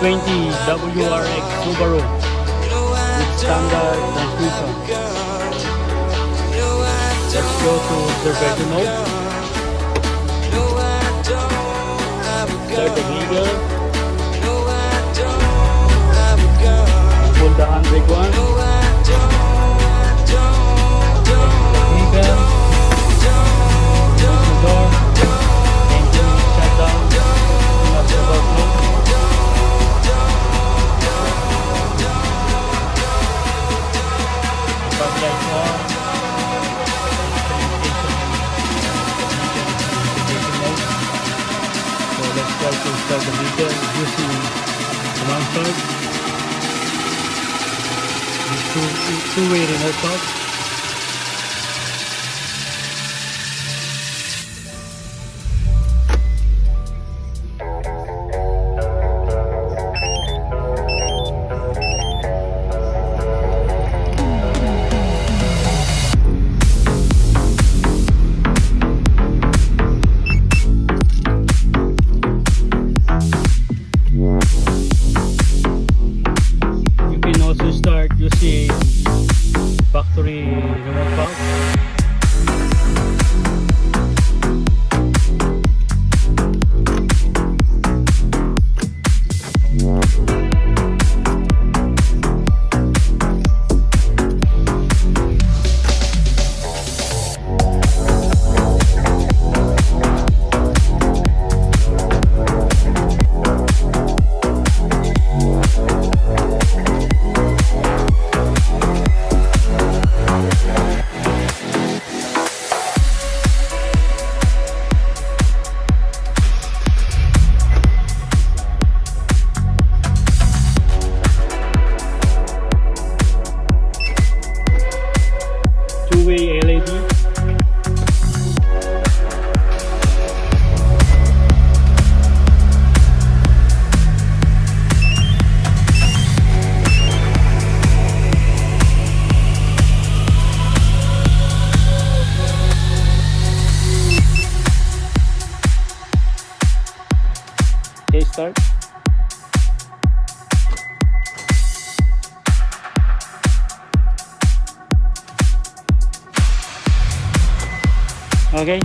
2020 WRX Subaru with standard transmission. Let's go to reservation mode. Start the vehicle. Pull the handbrake one. Vehicle. Close the door. Engine shut down. Not the door closed. Fog lights on. So let's try to start the vehicle using command start. Two-way remote start. Also start using factory remote valve. Two-way LED. Okay, start. Okay.